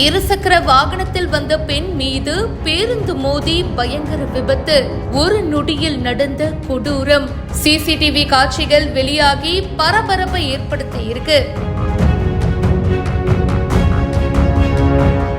இருசக்கர வாகனத்தில் வந்த பெண் மீது பேருந்து மோதி பயங்கர விபத்து. ஒரு நொடியில் நடந்த கொடூரம். சிசிடிவி காட்சிகள் வெளியாகி பரபரப்பை ஏற்படுத்தி இருக்கு.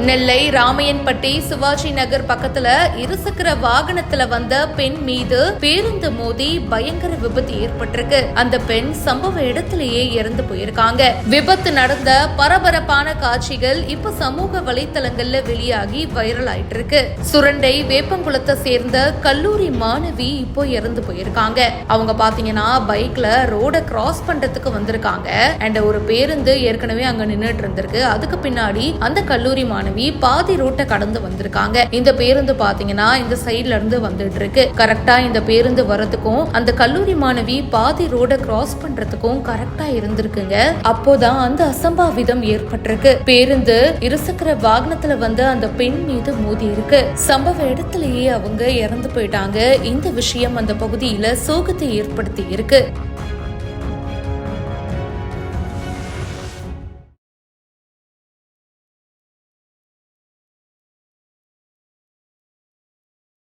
நெல்லை ராமையன்பட்டி சிவாஜி நகர் பக்கத்துல இருசக்கர வாகனத்துல வந்த பெண் மீது பேருந்து மோதி பயங்கர விபத்து ஏற்பட்டிருக்கு. அந்த பெண் சம்பவ இடத்திலேயே இறந்து போயிருக்காங்க. விபத்து நடந்த பரபரப்பான காட்சிகள் இப்ப சமூக வலைத்தளங்கள்ல வெளியாகி வைரல் ஆயிட்டு இருக்கு. சுரண்டை வேப்பங்குளத்தை சேர்ந்த கல்லூரி மாணவி இப்போ இறந்து போயிருக்காங்க. அவங்க பாத்தீங்கன்னா பைக்ல ரோட கிராஸ் பண்றதுக்கு வந்திருக்காங்க. அண்ட் ஒரு பேருந்து ஏற்கனவே அங்க நின்னுட்டு இருந்திருக்கு. அதுக்கு பின்னாடி அந்த கல்லூரி மாணவி பாதி ரோட்டை கடந்து வந்திருக்காங்க. இந்த பேருந்து பாத்தீங்கன்னா இந்த சைட்ல இருந்து வந்துட்டு இருக்கு. கரெக்டா இந்த பேருந்து வரதுக்கும் அந்த கல்லூரி மாணவி பாதி ரோட கிராஸ் பண்றதுக்கும் கரெக்டா இருந்திருக்குங்க. அப்போதான் அந்த அசம்பாவிதம் ஏற்பட்டிருக்கு. பேருந்து இருசக்கர வாகனத்துல வந்து அந்த பெண் மீது மோதி இருக்கு. சம்பவ இடத்திலேயே அவங்க இறந்து போயிட்டாங்க. இந்த விஷயம் அந்த பகுதியில சோகத்தை ஏற்படுத்தி இருக்கு.